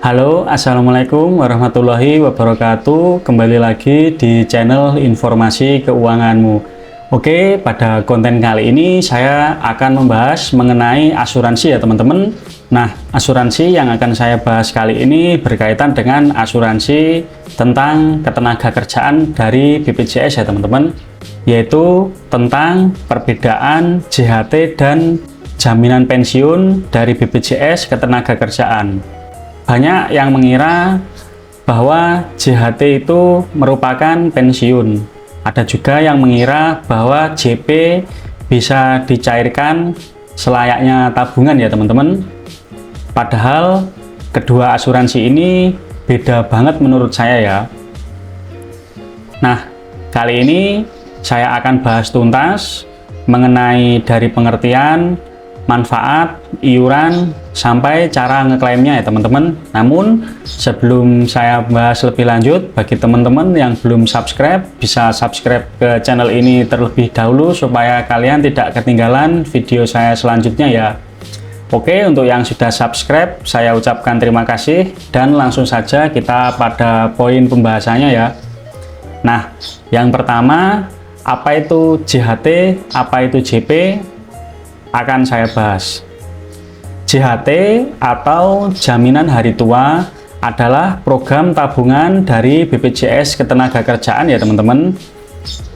Halo, Assalamualaikum warahmatullahi wabarakatuh. Kembali lagi di channel Informasi Keuanganmu. Oke, pada konten kali ini saya akan membahas mengenai asuransi ya teman-teman. Nah, asuransi yang akan saya bahas kali ini berkaitan dengan asuransi tentang ketenagakerjaan dari BPJS ya teman-teman, yaitu tentang perbedaan JHT dan jaminan pensiun dari BPJS ketenagakerjaan. Banyak yang mengira bahwa JHT itu merupakan pensiun. Ada juga yang mengira bahwa JP bisa dicairkan selayaknya tabungan ya teman-teman. Padahal kedua asuransi ini beda banget menurut saya ya. Nah, kali ini saya akan bahas tuntas mengenai dari pengertian, manfaat, iuran, sampai cara ngeklaimnya ya teman-teman. Namun sebelum saya bahas lebih lanjut, bagi teman-teman yang belum subscribe, bisa subscribe ke channel ini terlebih dahulu supaya kalian tidak ketinggalan video saya selanjutnya ya. Oke, untuk yang sudah subscribe saya ucapkan terima kasih dan langsung saja kita pada poin pembahasannya ya. Nah, yang pertama, apa itu JHT, apa itu JP, akan saya bahas. JHT atau Jaminan Hari Tua adalah program tabungan dari BPJS Ketenagakerjaan ya teman-teman.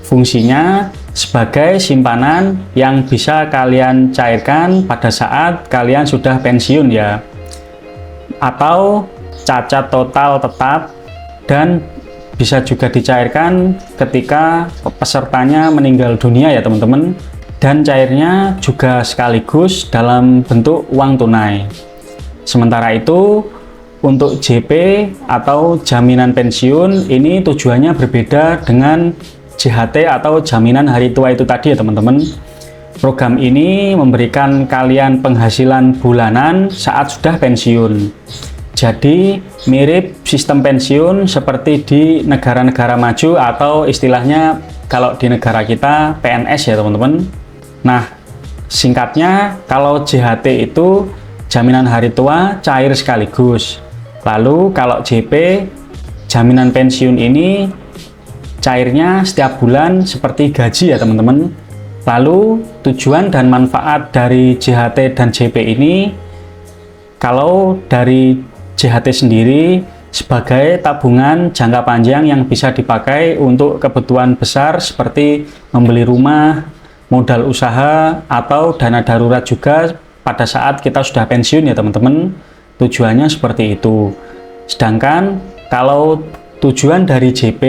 Fungsinya sebagai simpanan yang bisa kalian cairkan pada saat kalian sudah pensiun ya, atau cacat total tetap, dan bisa juga dicairkan ketika pesertanya meninggal dunia ya teman-teman. Dan cairnya juga sekaligus dalam bentuk uang tunai. Sementara itu untuk JP atau jaminan pensiun ini tujuannya berbeda dengan JHT atau jaminan hari tua itu tadi ya teman-teman. Program ini memberikan kalian penghasilan bulanan saat sudah pensiun. Jadi mirip sistem pensiun seperti di negara-negara maju, atau istilahnya kalau di negara kita PNS ya teman-teman. Nah, singkatnya kalau JHT itu jaminan hari tua cair sekaligus. Lalu kalau JP, jaminan pensiun ini cairnya setiap bulan seperti gaji ya teman-teman. Lalu tujuan dan manfaat dari JHT dan JP ini, kalau dari JHT sendiri sebagai tabungan jangka panjang yang bisa dipakai untuk kebutuhan besar seperti membeli rumah, modal usaha, atau dana darurat juga pada saat kita sudah pensiun ya teman-teman. Tujuannya seperti itu. Sedangkan kalau tujuan dari JP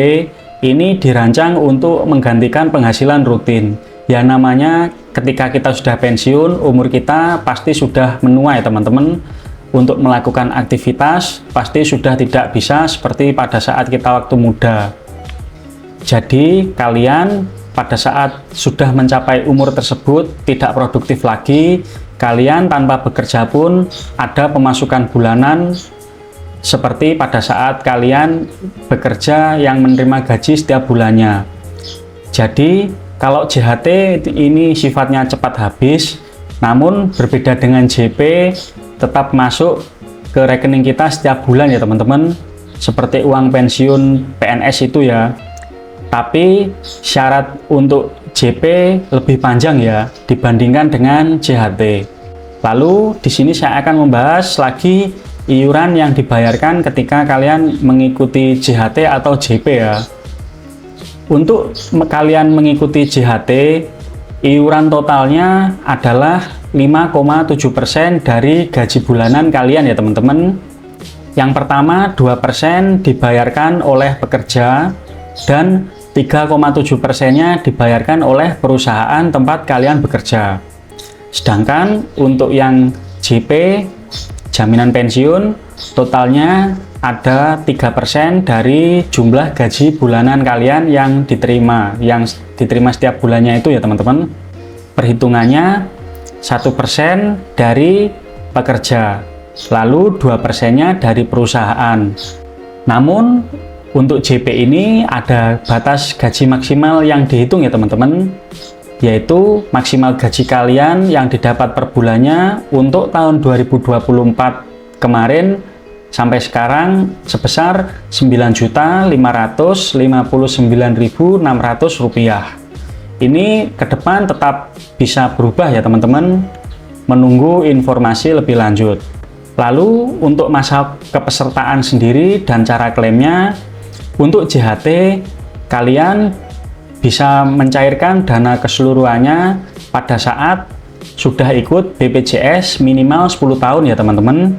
ini dirancang untuk menggantikan penghasilan rutin. Ya namanya ketika kita sudah pensiun, umur kita pasti sudah menua ya teman-teman. Untuk melakukan aktivitas pasti sudah tidak bisa seperti pada saat kita waktu muda. Jadi kalian pada saat sudah mencapai umur tersebut tidak produktif lagi, kalian tanpa bekerja pun ada pemasukan bulanan seperti pada saat kalian bekerja yang menerima gaji setiap bulannya. Jadi kalau JHT ini sifatnya cepat habis, namun berbeda dengan JP tetap masuk ke rekening kita setiap bulan ya teman-teman, seperti uang pensiun PNS itu ya. Tapi syarat untuk JP lebih panjang ya dibandingkan dengan JHT. Lalu di sini saya akan membahas lagi iuran yang dibayarkan ketika kalian mengikuti JHT atau JP ya. Untuk kalian mengikuti JHT, iuran totalnya adalah 5,7% dari gaji bulanan kalian ya teman-teman. Yang pertama 2% dibayarkan oleh pekerja dan 3,7%-nya dibayarkan oleh perusahaan tempat kalian bekerja. Sedangkan untuk yang JP, jaminan pensiun, totalnya ada 3% dari jumlah gaji bulanan kalian yang diterima setiap bulannya itu ya teman-teman. Perhitungannya 1% dari pekerja, lalu 2%-nya dari perusahaan. Namun untuk JP ini ada batas gaji maksimal yang dihitung ya teman-teman, yaitu maksimal gaji kalian yang didapat per bulannya untuk tahun 2024 kemarin sampai sekarang sebesar Rp9.559.600. Ini ke depan tetap bisa berubah ya teman-teman, menunggu informasi lebih lanjut. Lalu untuk masa kepesertaan sendiri dan cara klaimnya, untuk JHT kalian bisa mencairkan dana keseluruhannya pada saat sudah ikut BPJS minimal 10 tahun ya teman-teman.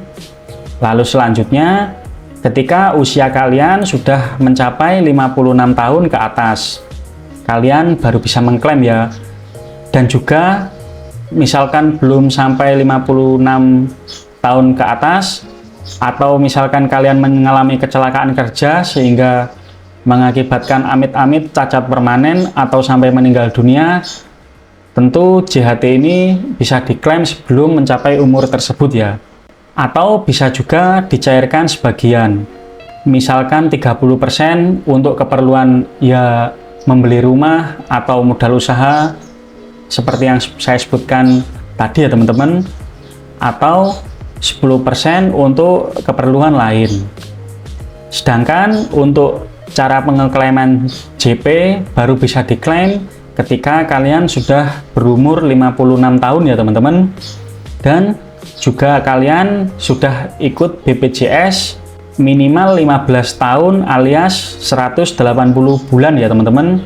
Lalu selanjutnya ketika usia kalian sudah mencapai 56 tahun ke atas, kalian baru bisa mengklaim ya. Dan juga misalkan belum sampai 56 tahun ke atas, atau misalkan kalian mengalami kecelakaan kerja sehingga mengakibatkan amit-amit cacat permanen atau sampai meninggal dunia, tentu JHT ini bisa diklaim sebelum mencapai umur tersebut ya. Atau bisa juga dicairkan sebagian, misalkan 30% untuk keperluan ya membeli rumah atau modal usaha seperti yang saya sebutkan tadi ya teman-teman, atau 10% untuk keperluan lain. Sedangkan untuk cara pengeklaiman JP baru bisa diklaim ketika kalian sudah berumur 56 tahun ya teman-teman, dan juga kalian sudah ikut BPJS minimal 15 tahun alias 180 bulan ya teman-teman.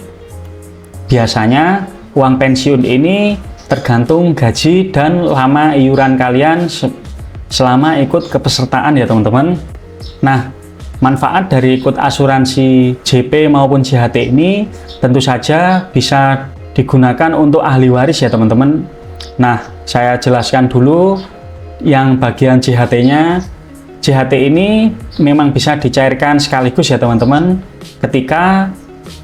Biasanya uang pensiun ini tergantung gaji dan lama iuran kalian selama ikut kepesertaan ya teman-teman. Nah, manfaat dari ikut asuransi JP maupun JHT ini tentu saja bisa digunakan untuk ahli waris ya teman-teman. Nah, saya jelaskan dulu yang bagian JHT-nya. JHT ini memang bisa dicairkan sekaligus ya teman-teman ketika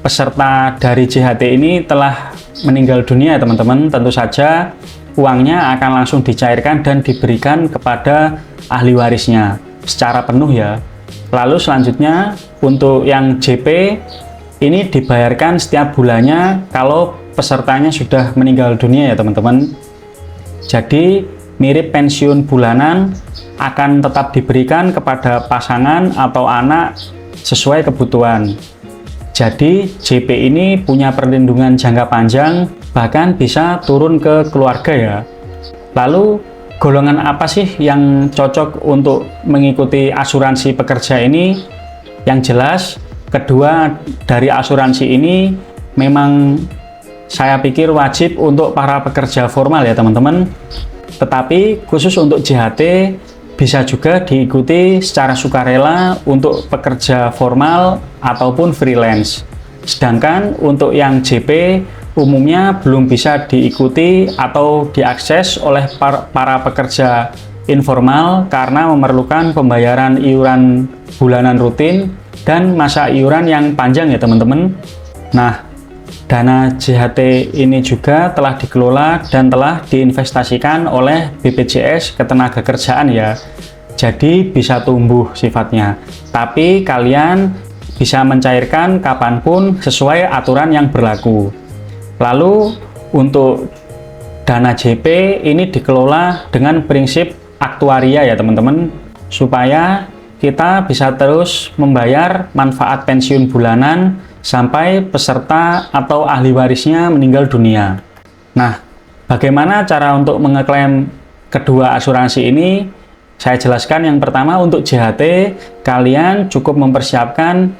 peserta dari JHT ini telah meninggal dunia ya teman-teman. Tentu saja uangnya akan langsung dicairkan dan diberikan kepada ahli warisnya secara penuh ya. Lalu selanjutnya untuk yang JP ini dibayarkan setiap bulannya kalau pesertanya sudah meninggal dunia ya teman-teman. Jadi mirip pensiun bulanan, akan tetap diberikan kepada pasangan atau anak sesuai kebutuhan. Jadi JP ini punya perlindungan jangka panjang, bahkan bisa turun ke keluarga ya. Lalu golongan apa sih yang cocok untuk mengikuti asuransi pekerja ini? Yang jelas kedua dari asuransi ini memang saya pikir wajib untuk para pekerja formal ya teman-teman. Tetapi khusus untuk JHT bisa juga diikuti secara sukarela untuk pekerja formal ataupun freelance. Sedangkan untuk yang JP umumnya belum bisa diikuti atau diakses oleh para pekerja informal karena memerlukan pembayaran iuran bulanan rutin dan masa iuran yang panjang ya teman-teman. Nah, dana JHT ini juga telah dikelola dan telah diinvestasikan oleh BPJS Ketenagakerjaan ya. Jadi bisa tumbuh sifatnya. Tapi kalian bisa mencairkan kapanpun sesuai aturan yang berlaku. Lalu untuk dana JP ini dikelola dengan prinsip aktuaria ya teman-teman, supaya kita bisa terus membayar manfaat pensiun bulanan sampai peserta atau ahli warisnya meninggal dunia. Nah, bagaimana cara untuk mengeklaim kedua asuransi ini? Saya jelaskan. Yang pertama, untuk JHT kalian cukup mempersiapkan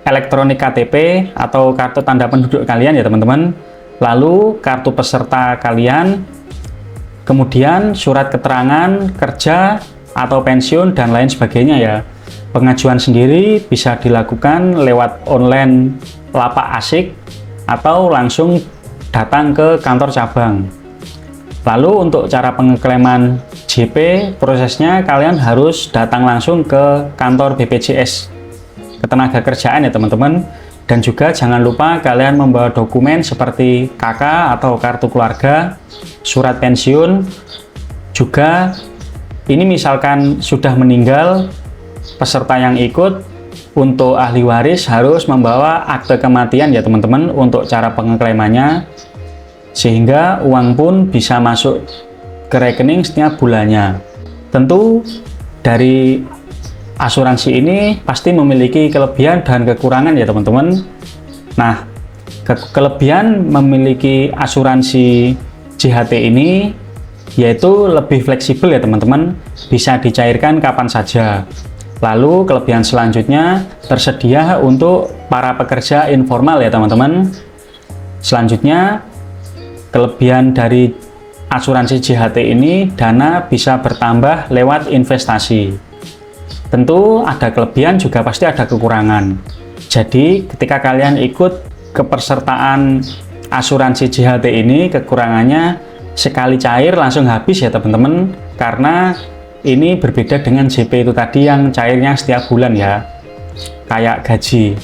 elektronik KTP atau kartu tanda penduduk kalian ya teman-teman, lalu kartu peserta kalian, kemudian surat keterangan kerja atau pensiun dan lain sebagainya ya. Pengajuan sendiri bisa dilakukan lewat online lapak asik atau langsung datang ke kantor cabang. Lalu untuk cara pengeklaiman JP, prosesnya kalian harus datang langsung ke kantor BPJS Ketenagakerjaan ya teman-teman. Dan juga jangan lupa kalian membawa dokumen seperti KK atau kartu keluarga, surat pensiun. Juga ini misalkan sudah meninggal peserta yang ikut, untuk ahli waris harus membawa akte kematian ya teman-teman untuk cara pengeklaimannya, sehingga uang pun bisa masuk ke rekening setiap bulannya. Tentu dari asuransi ini pasti memiliki kelebihan dan kekurangan ya teman-teman. Nah, kelebihan memiliki asuransi JHT ini yaitu lebih fleksibel ya teman-teman, bisa dicairkan kapan saja. Lalu kelebihan selanjutnya tersedia untuk para pekerja informal ya teman-teman. Selanjutnya, kelebihan dari asuransi JHT ini, dana bisa bertambah lewat investasi. Tentu ada kelebihan juga pasti ada kekurangan. Jadi ketika kalian ikut kepesertaan asuransi JHT ini, kekurangannya sekali cair langsung habis ya teman-teman, karena ini berbeda dengan JP itu tadi yang cairnya setiap bulan ya, kayak gaji.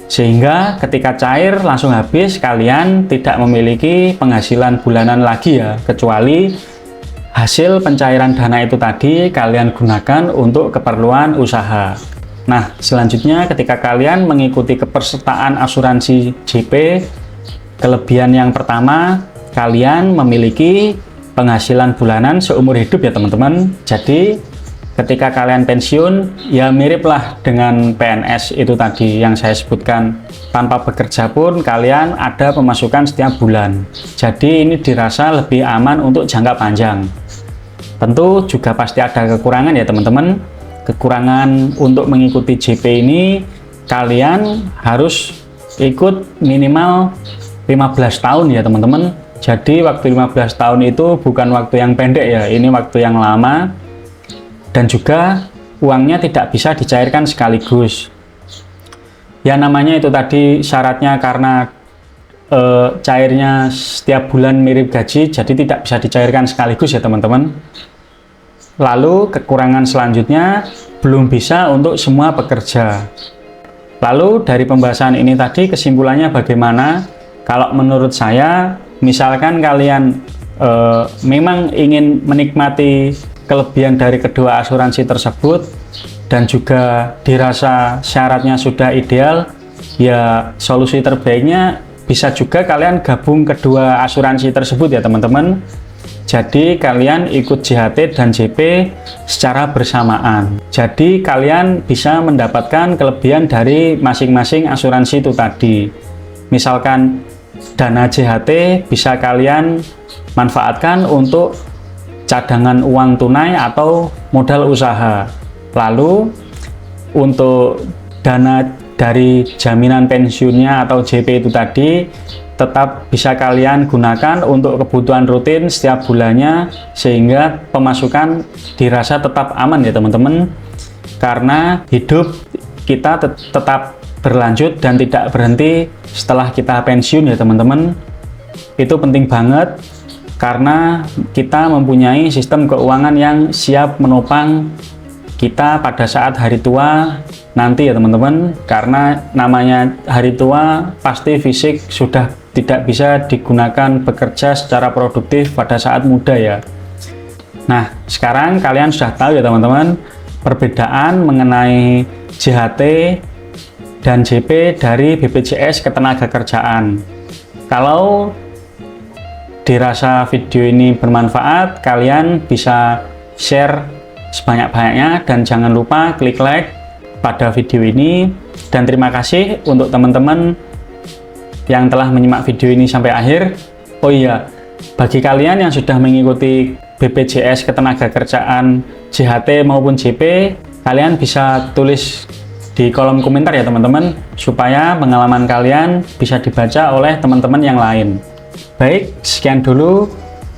Sehingga ketika cair langsung habis, kalian tidak memiliki penghasilan bulanan lagi ya, kecuali hasil pencairan dana itu tadi kalian gunakan untuk keperluan usaha. Nah, selanjutnya ketika kalian mengikuti kepesertaan asuransi JP, kelebihan yang pertama, kalian memiliki penghasilan bulanan seumur hidup ya teman-teman. Jadi ketika kalian pensiun, ya miriplah dengan PNS itu tadi yang saya sebutkan. Tanpa bekerja pun kalian ada pemasukan setiap bulan. Jadi ini dirasa lebih aman untuk jangka panjang. Tentu juga pasti ada kekurangan ya teman-teman. Kekurangan untuk mengikuti JP ini, kalian harus ikut minimal 15 tahun ya teman-teman. Jadi waktu 15 tahun itu bukan waktu yang pendek ya, ini waktu yang lama. Dan juga uangnya tidak bisa dicairkan sekaligus. Ya namanya itu tadi syaratnya karena cairnya setiap bulan mirip gaji, jadi tidak bisa dicairkan sekaligus ya teman-teman. Lalu kekurangan selanjutnya, belum bisa untuk semua pekerja. Lalu dari pembahasan ini tadi kesimpulannya bagaimana? Kalau menurut saya, misalkan kalian memang ingin menikmati kelebihan dari kedua asuransi tersebut dan juga dirasa syaratnya sudah ideal, ya solusi terbaiknya bisa juga kalian gabung kedua asuransi tersebut ya teman-teman. Jadi kalian ikut JHT dan JP secara bersamaan. Jadi kalian bisa mendapatkan kelebihan dari masing-masing asuransi itu tadi. Misalkan dana JHT bisa kalian manfaatkan untuk cadangan uang tunai atau modal usaha. Lalu untuk dana dari jaminan pensiunnya atau JP itu tadi tetap bisa kalian gunakan untuk kebutuhan rutin setiap bulannya, sehingga pemasukan dirasa tetap aman ya teman-teman, karena hidup kita tetap berlanjut dan tidak berhenti setelah kita pensiun ya teman-teman. Itu penting banget karena kita mempunyai sistem keuangan yang siap menopang kita pada saat hari tua nanti ya teman-teman, karena namanya hari tua pasti fisik sudah tidak bisa digunakan bekerja secara produktif pada saat muda ya. Nah, sekarang kalian sudah tahu ya teman-teman perbedaan mengenai JHT dan JP dari BPJS Ketenagakerjaan. Kalau dirasa video ini bermanfaat, kalian bisa share sebanyak-banyaknya dan jangan lupa klik like pada video ini. Dan terima kasih untuk teman-teman yang telah menyimak video ini sampai akhir. Oh iya, bagi kalian yang sudah mengikuti BPJS Ketenagakerjaan JHT maupun JP, kalian bisa tulis di kolom komentar ya teman-teman, supaya pengalaman kalian bisa dibaca oleh teman-teman yang lain. Baik, sekian dulu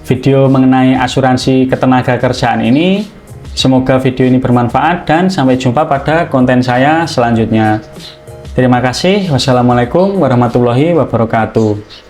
video mengenai asuransi ketenagakerjaan ini. Semoga video ini bermanfaat dan sampai jumpa pada konten saya selanjutnya. Terima kasih. Wassalamualaikum warahmatullahi wabarakatuh.